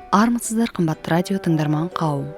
Армысыздар қымбатты радио тыңдарман қауым.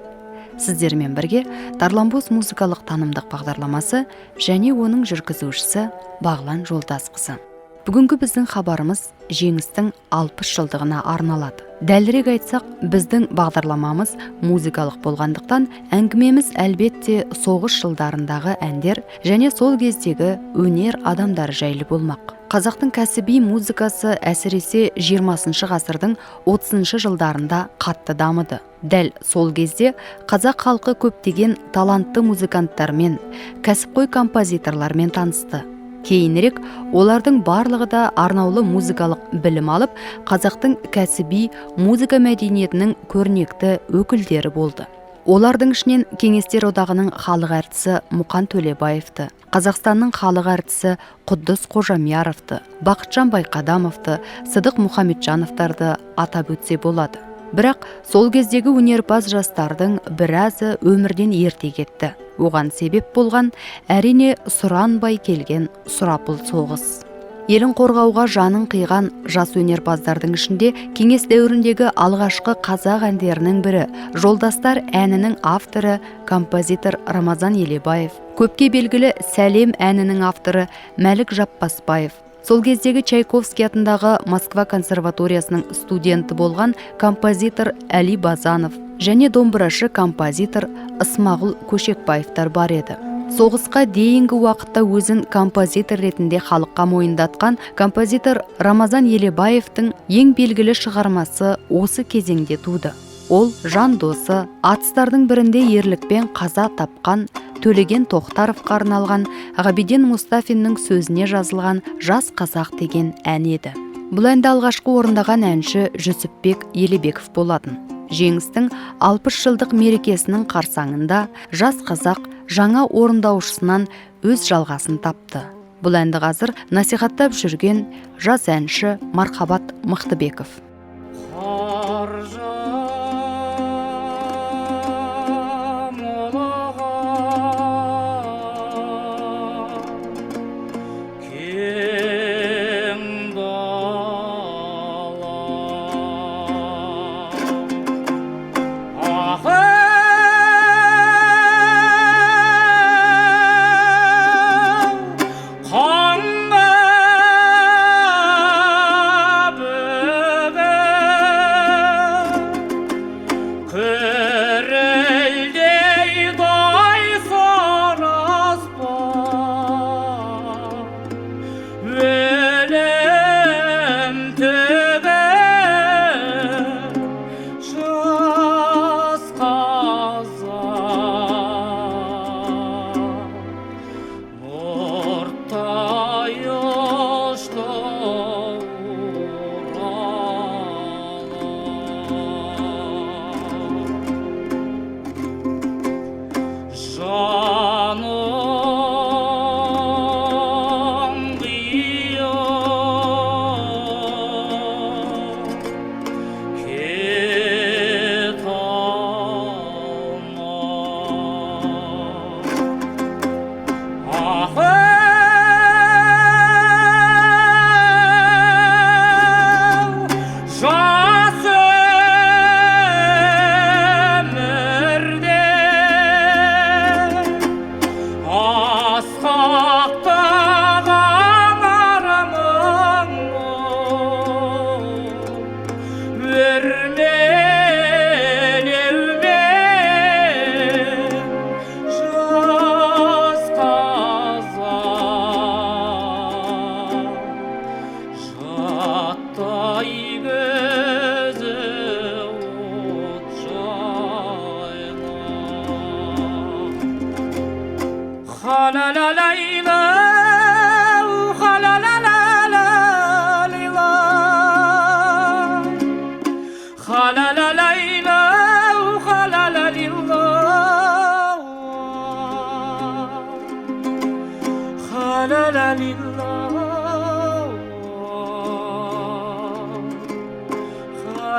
Сіздермен бірге Тарланбоз музыкалық танымдық бағдарламасы және оның жүргізушісі Бағлан Жолдасқызы. Бүгінгі біздің хабарымыз жеңістің 60 жылдығына арналады. Дәлірек айтсақ, біздің бағдарламамыз музыкалық болғандықтан, әңгімеміз әлбетте соғыс жылдарындағы әндер және сол кездегі өнер адамдары жайлы болмақ. Қазақтың кәсіби музыкасы әсіресе 20 ғасырдың 30 жылдарында қатты дамыды. Дәл сол кезде қазақ халқы көптеген талантты музыканттармен, кәсіпқой композиторлармен танысты. Кейінірек олардың барлығы да арнаулы музыкалық білім алып, қазақтың кәсіби музыка мәдениетінің көрнекті өкілдері болды. Олардың ішінен Кеңестер одағының халық әртісі Мұқан Төлебаевты, Қазақстанның халық әртісі Құддыс Қожамияровты, Бақытжан Байқадамовты, Сыдық Мұхамеджановтарды атап өтсе болады. Бірақ сол кездегі өнерпаз жастардың біразы өмірден ерте кетті. Оған себеп болған әрине сұранбай келген сұрапыл соғыс. Елін қорғауға жанын қиған жас өнерпаздардың ішінде кеңес дәуіріндегі алғашқы қазақ әндерінің бірі Жолдастар әнінің авторы композитор Рамазан Елебаев, көпке белгілі Сәлем әнінің авторы Мәлік Жаппасбаев, сол кездегі Чайковский атындағы Москва консерваториясының студенті болған композитор Әли Базанов және домбырашы композитор Ысмағұл Көшекбаевтар бар еді. Соғысқа дейінгі уақытта өзін композитор ретінде халыққа мойындатқан композитор Рамазан Елебаевтың ең белгілі шығармасы осы кезеңде туды. Ол жан досы, атыстардың бірінде ерлікпен қаза тапқан Төлеген Тоқтаровқа арналған Ғабиден Мұстафиннің сөзіне жазылған Жас қазақ деген ән еді. Бұл әнді алғашқы орындаған әнші Жүсіпбек Елебеков болатын. Жеңістің 60 жылдық мерекесінің қарсаңында Жас қазақ жаңа орындаушысынан өз жалғасын тапты. Бұл әнді қазір насихаттап жүрген жас әнші Мархабат Мықтыбеков.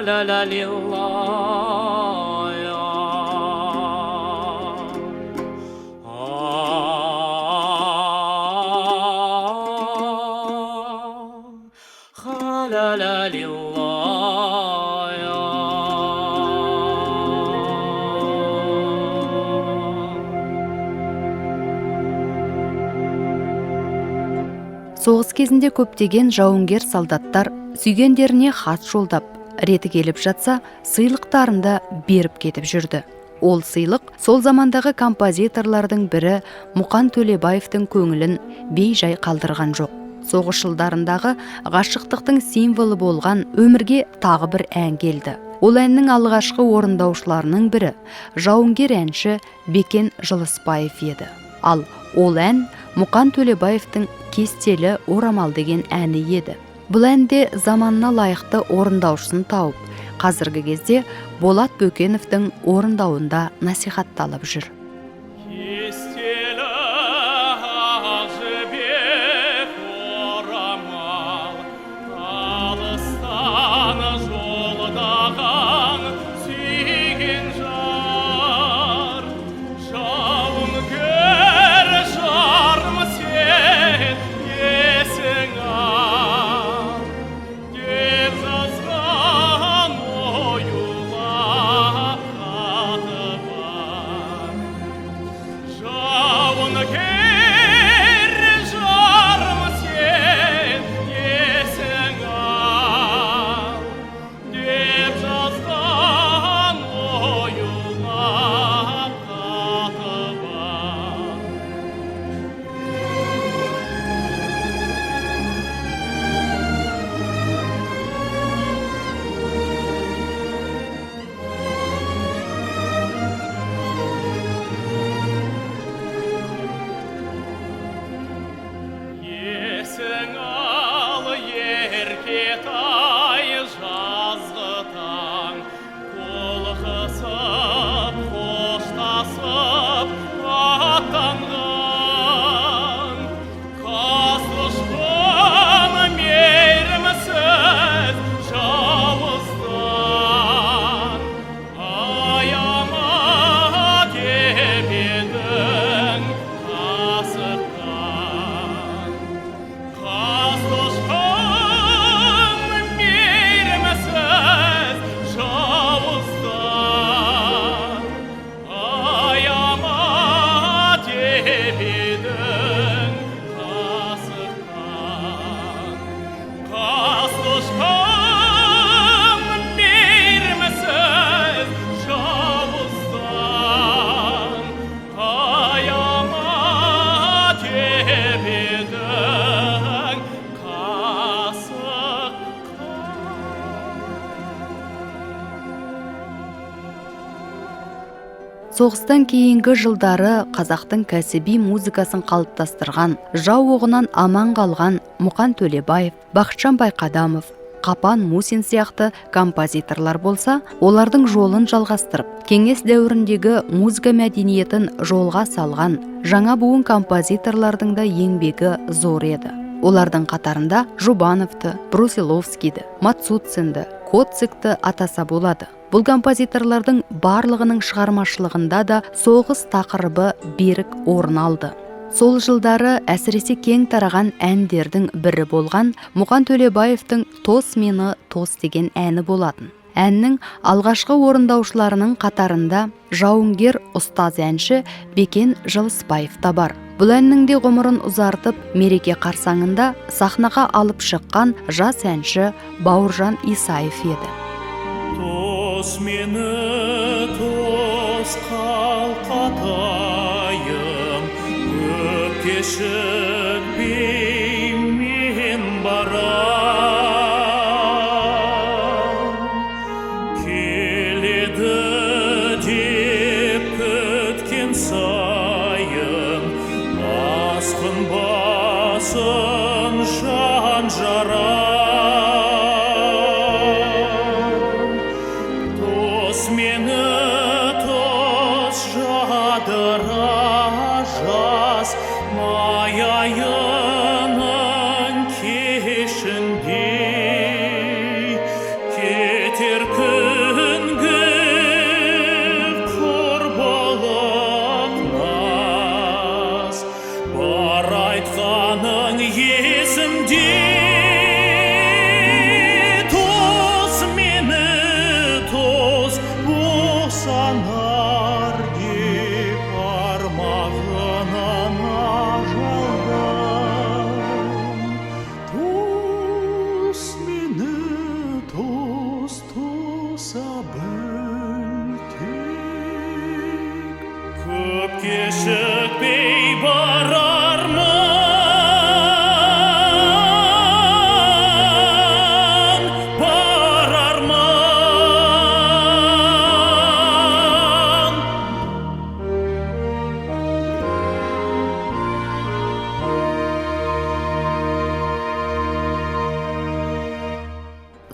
la la la Соғыс кезінде көптеген жауынгер солдаттар сүйгендеріне хат жолдап, реті келіп жатса, сыйлықтарын да беріп кетіп жүрді. Ол сыйлық сол замандағы композиторлардың бірі Мұқан Төлебаевтың көңілін бей-жай қалдырған жоқ. Соғыс жылдарындағы ғашықтықтың символы болған өмірге тағы бір ән келді. Ол әннің алғашқы орындаушыларының бірі жауынгер әнші Бекен Жылыспаев еді. Ал ол ән Мұқан Төлебаевтың Кестелі орамал деген әні еді. Бұл әнде заманына лайықты орындаушысын тауып, қазіргі кезде Болат Бөкеновтың орындауында насихатталып жүр. Соғыстан кейінгі жылдары қазақтың кәсіби музыкасын қалыптастырған, жау оғынан аман қалған Мұқан Төлебаев, Бақытжан Байқадамов, Қапан Мусин сияқты композиторлар болса, олардың жолын жалғастырып, кеңес дәуіріндегі музыка мәдениетін жолға салған жаңа буын композиторлардың да еңбегі зор еді. Олардың қатарында Жұбановты, Брусиловскийді, Мацуцинді, Коцикті атаса болады. Бұл композиторлардың барлығының шығармашылығында да соғыс тақырыбы берік орын алды. Сол жылдары әсіресе кең тараған әндердің бірі болған Мұқан Төлебаевтың «Тос мені, тос» деген әні болатын. Әннің алғашқы орындаушыларының қатарында жауынгер ұстаз әнші Бекен Жылыспаев та бар. Бұл әннің де ғұмырын ұзартып, мереке қарсаңында сахнаға алып шыққан жас әнші Бауыржан Исаев еді. Тос мені, тос қалқатайым, көп кешікпей мен барам. Келеді деп күткен сайын, асқынбасын жан жарам.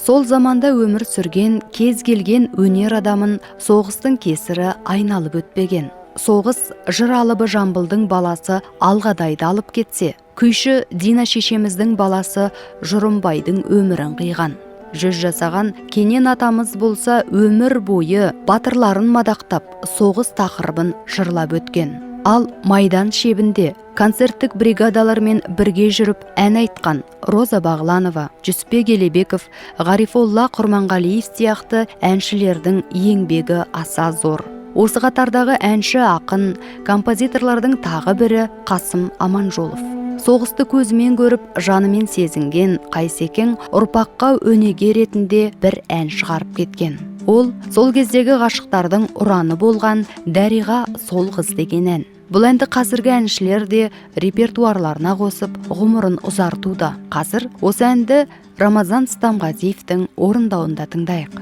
сол заманда өмір сүрген кез келген өнер адамын соғыстың кесірі айналып өтпеген. Соғыс жыр алыбы Жамбылдың баласы Алғадайды алып кетсе, күйші Дина шешеміздің баласы Жұрымбайдың өмірін қиған. 100 жасаған Кенен атамыз болса өмір бойы батырларын мадақтап, соғыс тақырыбын жырлап өткен. Ал майдан шебінде концерттік бригадалармен бірге жүріп ән айтқан Роза Бағланова, Жүсіпбек Елебеков, Ғарифолла Құрманғалиев сияқты әншілердің еңбегі аса зор. Осы қатардағы әнші ақын, композиторлардың тағы бірі Қасым Аманжолов. Соғысты көзімен көріп, жанымен сезінген Қайсекең ұрпаққа өнеге ретінде бір ән шығарып кеткен. Ол сол кездегі ғашықтардың ұраны болған Дәриға сол қыз деген ән. Бұл әнді қазіргі әншілер де репертуарларына қосып, ғұмырын ұзартуда. Қазір осы әнді Рамазан Стамғазиевтің орындауында тыңдайық.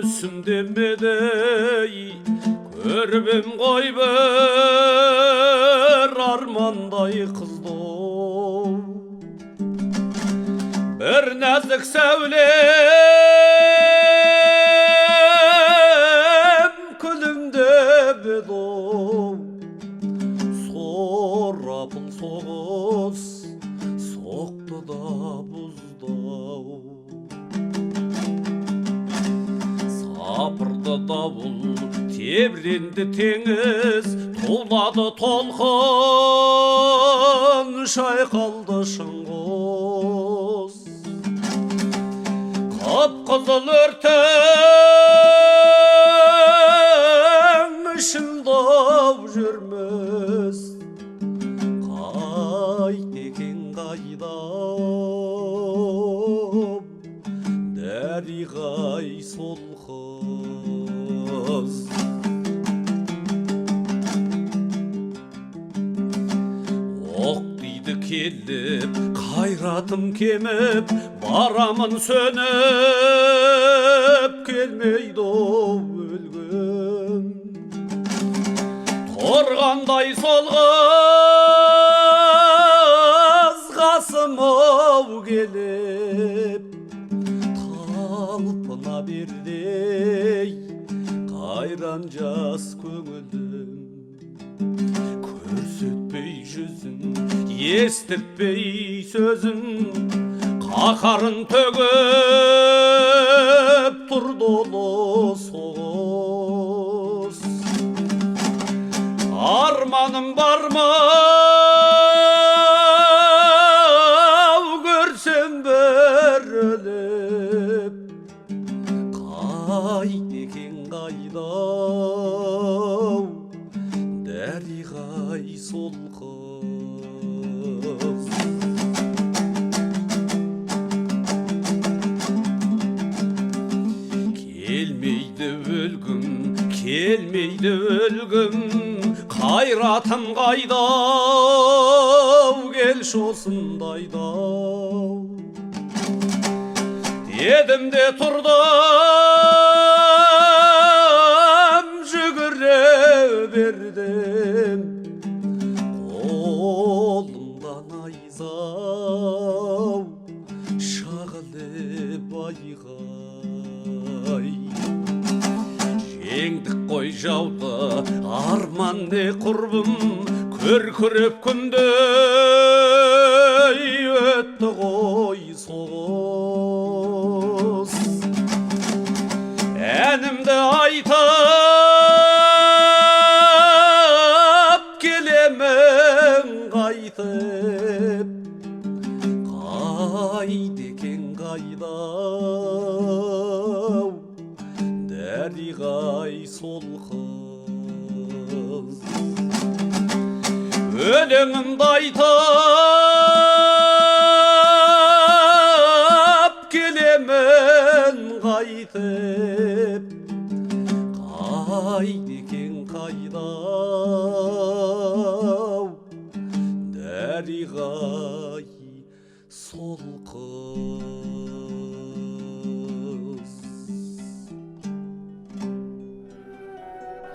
Түсімдемедей көрбем ғой бір армандай қызды, бір нәзік сәулем күлімдеп еді, сорапыл соғыс соқты да бұздау. Сапырды дауыл, тебіренді теңіз, тулады толқын, шайқалды шыңғыс. Қып-қызыл өрттің ішілдап жүрміз, қайт екен қайдам, Дәриғай сол қыз. Оқ дейді келіп, қайратым кеміп, барамын сөніп, келмейді өлгім. Торғандай сол қыз, Қасым-ау келіп, талпына бердей қайран жас көңілім. Көрсетпей жүзін, естіртпей сөзін, қақарын төгіп тұр долы соғыс. Арманым бар ма көрсем бір өліп, қайт екен қайдау, Дәриғай сол қыз. Келмейді өлгім, келмейді өлгім, қайратым қайдау, келші осындайдау. Дедім де тұрдым, жүгіре бердім, қолымдан айзау, шағылып айғай. Жеңдік қой жауды, арман не құрбым, күркіреп күндей өтті ғой соғыс. Әнімді айтып келемін қайтып, қайт екен қайдау, Дәриғай сол қыз. Өлеңімді айтып келемін қайтып, қайт екен қайдау, Дәриғай сол қыз.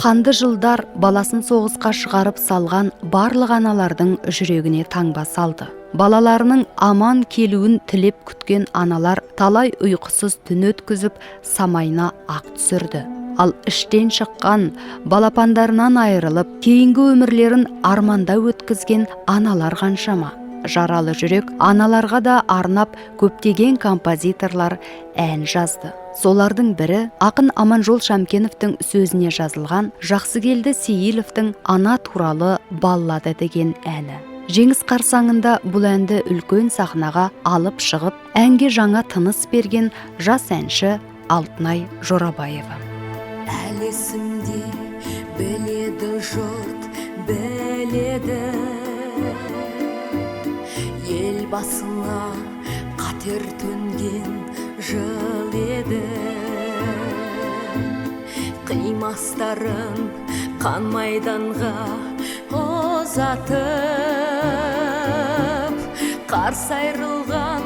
қанды жылдар баласын соғысқа шығарып салған барлық аналардың жүрегіне таңба салды. Балаларының аман келуін тілеп күткен аналар талай ұйқысыз түн өткізіп самайына ақ түсірді. Ал іштен шыққан балапандарынан айырылып, кейінгі өмірлерін арманда өткізген аналар қаншама. Жаралы жүрек аналарға да арнап көптеген композиторлар ән жазды. Солардың бірі ақын Аманжол Шамкеновтың сөзіне жазылған Жақсыкелді Сейіловтің «Ана туралы баллада» деген әні. Жеңіс қарсаңында бұл әнді үлкен сахнаға алып шығып, әнге жаңа тыныс берген жас әнші Алтынай Жорабаева. Әлі есімде біледі жұрт, біледі, ел басына қатер төнген жыл еді. Қимастарын қан майданға ұзатып, қарсы айрылған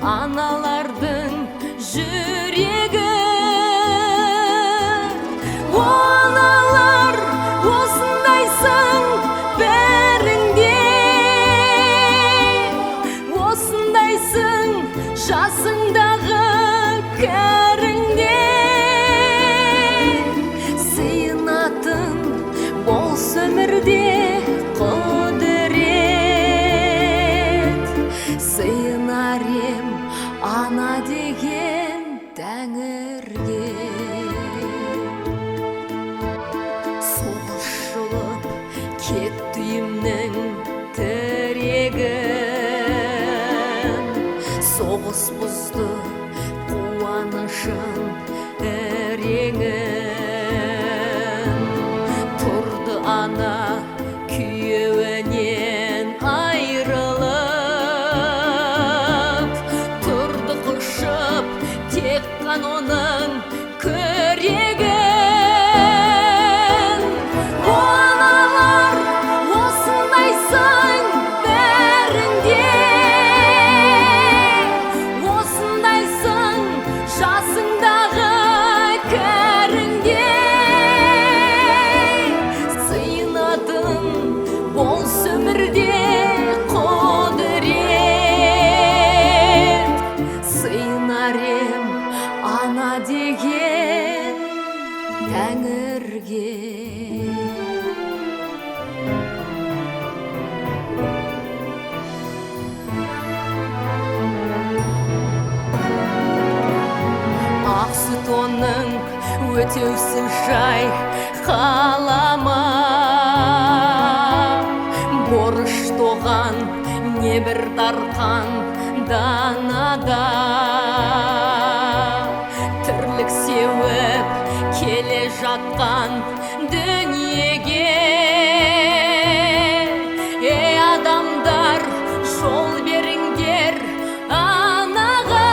аналардың жүрегі. Аналар осындайсың бәріңде, осындайсың жасыңдағы кәріңде. Сыйынатын болс өмірде құдірет, сыйынар ем ана деген тәңірге. Соғыс жылып кетті үйімнің тірегін, соғыс бұзды қуанышын әреңін. Тұрды ана күйеуінен айрылып, тұрды құшып тек қан оның күрегін. Аналар осындайсың бәріңде, осындайсың жасыңдағы кәріңде. Сыйынатын болс өмірде құдірет, сыйынар ем ана деген тәңірге. Ақсұт оның өтеусіз жай қалама, борыш тоған небір дарқан данада. Тірлік сеуіп келе жатқан дүниеге, ей адамдар жол беріңдер анаға.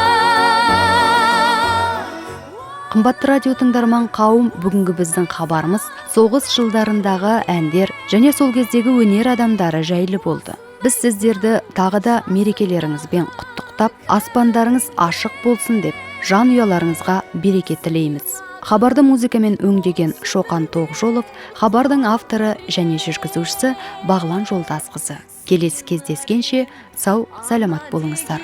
Қымбатты радио тыңдарман қауым, бүгінгі біздің хабарымыз соғыс жылдарындағы әндер және сол кездегі өнер адамдары жайлы болды. Біз сіздерді тағы да мерекелеріңізбен құттықтап, аспандарыңыз ашық болсын деп, жан ұяларыңызға береке тілейміз. Хабарды музыкамен өңдеген Шоқан Тоғжолов, хабардың авторы және жүргізушісі Бағлан Жолдасқызы. Келесі кездескенше сау, саламат болыңыздар.